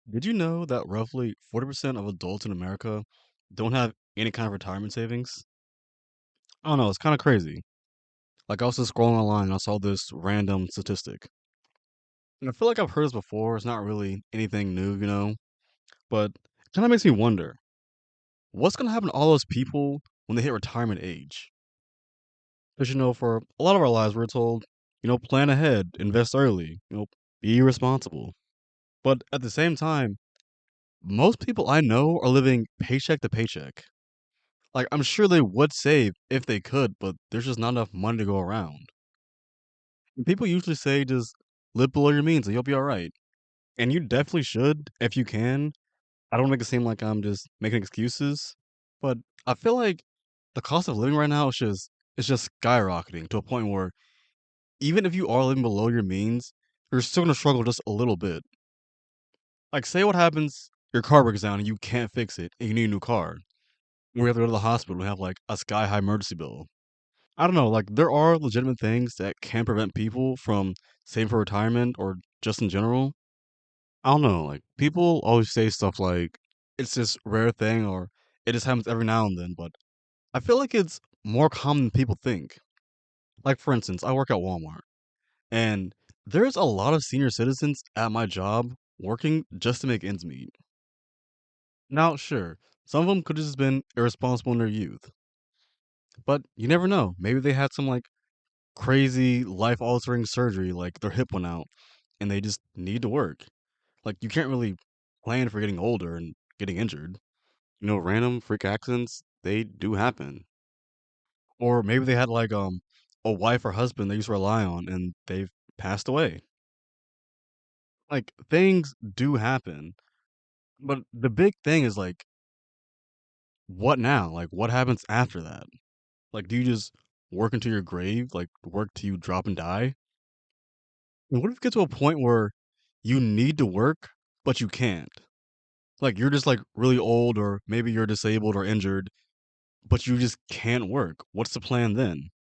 Did you know that roughly 40% of adults in America don't have any kind of retirement savings? I don't know, it's kind of crazy. Like, I was just scrolling online and I saw this random statistic. And I feel like I've heard this before. It's not really anything new, but it kind of makes me wonder what's going to happen to all those people when they hit retirement age? Because, for a lot of our lives, we're told, plan ahead, invest early, be responsible. But at the same time, most people I know are living paycheck to paycheck. Like, I'm sure they would save if they could, but there's just not enough money to go around. And people usually say just live below your means and you'll be all right. And you definitely should if you can. I don't make it seem like I'm just making excuses, but I feel like the cost of living right now is just skyrocketing to a point where even if you are living below your means, you're still gonna struggle just a little bit. Like, say what happens, your car breaks down and you can't fix it and you need a new car. Or you have to go to the hospital and have like a sky high emergency bill. I don't know, like, there are legitimate things that can prevent people from saving for retirement or just in general. I don't know, like, people always say stuff like, "It's this rare thing," or "It just happens every now and then," but I feel like it's more common than people think. Like, for instance, I work at Walmart, and there's a lot of senior citizens at my job working just to make ends meet. Now, sure, some of them could have just been irresponsible in their youth, but you never know. Maybe they had some, like, crazy life altering surgery, like their hip went out and they just need to work. Like you can't really plan for getting older and getting injured. Random freak accidents, they do happen. Or maybe they had like a wife or husband they used to rely on and they've passed away. Like things do happen. But the big thing is like what now? Like what happens after that? Like do you just work into your grave? Like work till you drop and die? And what if you get to a point where you need to work, but you can't? Like, you're just, like, really old or maybe you're disabled or injured, but you just can't work. What's the plan then?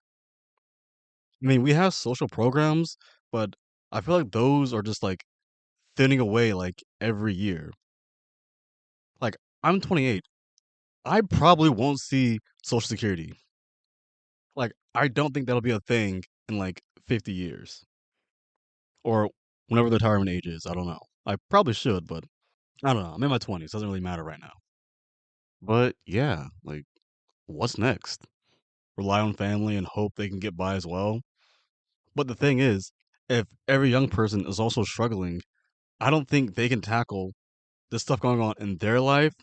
I mean, we have social programs, but I feel like those are just, like, thinning away, like, every year. Like, I'm 28. I probably won't see Social Security. Like, I don't think that'll be a thing in, like, 50 years or whenever the retirement age is. I don't know. I probably should, but I don't know. I'm in my 20s. Doesn't really matter right now. But yeah, like, what's next? Rely on family and hope they can get by as well. But the thing is, if every young person is also struggling, I don't think they can tackle the stuff going on in their life,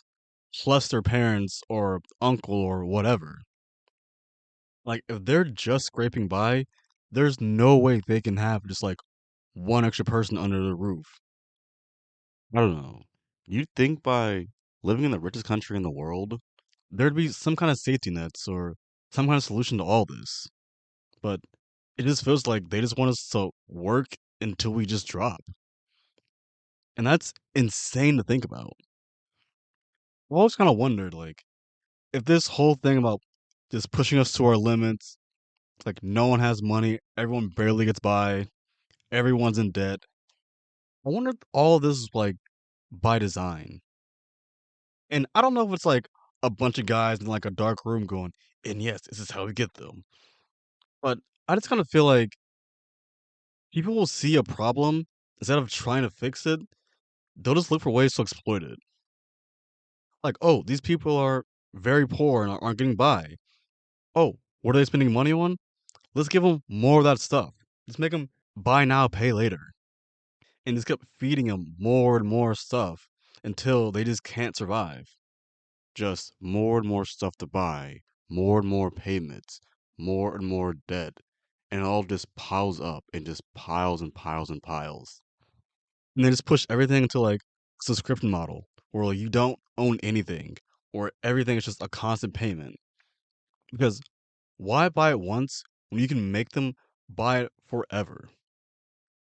plus their parents or uncle or whatever. Like, if they're just scraping by, there's no way they can have just like one extra person under the roof. I don't know. You'd think by living in the richest country in the world, there'd be some kind of safety nets or some kind of solution to all this. But it just feels like they just want us to work until we just drop. And that's insane to think about. I've always kind of wondered, like, if this whole thing about just pushing us to our limits, like, no one has money, everyone barely gets by, everyone's in debt. I wonder if all of this is, like, by design. And I don't know if it's, like, a bunch of guys in, like, a dark room going, and yes, this is how we get them. But I just kind of feel like people will see a problem instead of trying to fix it, they'll just look for ways to exploit it. Like, "Oh, these people are very poor and aren't getting by. Oh, what are they spending money on? Let's give them more of that stuff. Let's make them buy now, pay later." And just kept feeding them more and more stuff until they just can't survive. Just more and more stuff to buy, more and more payments, more and more debt, and it all just piles up and just piles and piles and piles. And they just push everything into like subscription model where like, you don't own anything or everything is just a constant payment. Because why buy it once when you can make them buy it forever?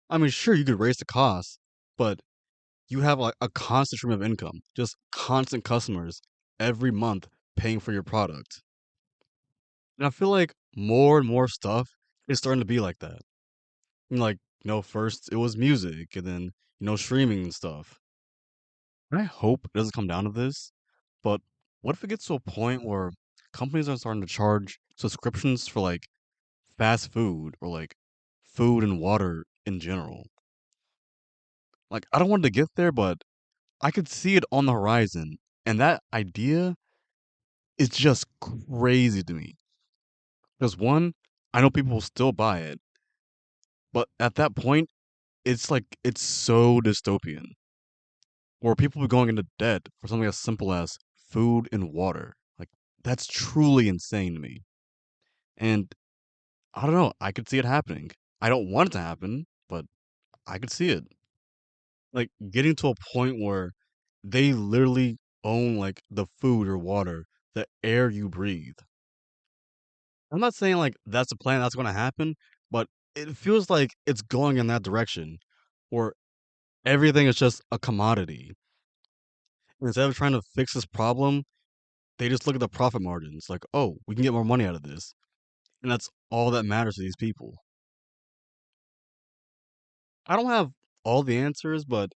I mean, sure, you could raise the cost, but you have like a constant stream of income, just constant customers every month paying for your product. And I feel like more and more stuff is starting to be like that. Like, first it was music and then, streaming and stuff. I hope it doesn't come down to this, but what if it gets to a point where companies are starting to charge subscriptions for like fast food or like food and water in general? Like, I don't want it to get there, but I could see it on the horizon. And that idea is just crazy to me. Because one, I know people will still buy it, but at that point, it's like it's so dystopian. Where people be going into debt for something as simple as food and water. Like that's truly insane to me. And I don't know, I could see it happening. I don't want it to happen, but I could see it. Like getting to a point where they literally own like the food or water, the air you breathe. I'm not saying like that's a plan that's going to happen, but it feels like it's going in that direction where everything is just a commodity. Instead of trying to fix this problem, they just look at the profit margins like, "Oh, we can get more money out of this." And that's all that matters to these people. I don't have all the answers, but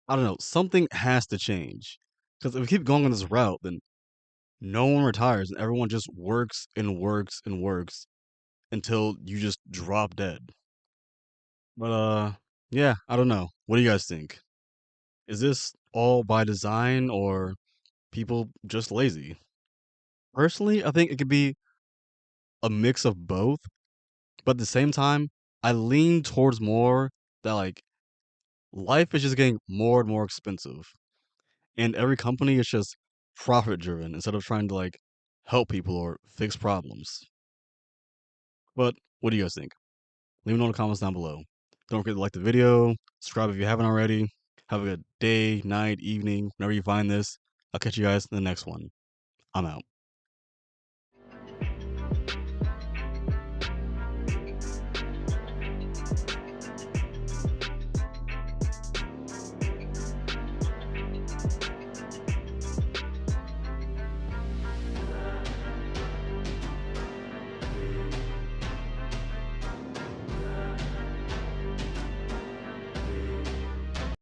I don't know, something has to change. Because if we keep going on this route, then no one retires and everyone just works and works and works until you just drop dead. But yeah, I don't know. What do you guys think? Is this all by design or people just lazy? Personally, I think it could be a mix of both, but at the same time, I lean towards more that like life is just getting more and more expensive, and every company is just profit driven instead of trying to like help people or fix problems. But what do you guys think? Leave it in the comments down below. Don't forget to like the video, subscribe if you haven't already. Have a good day, night, evening, whenever you find this. I'll catch you guys in the next one. I'm out.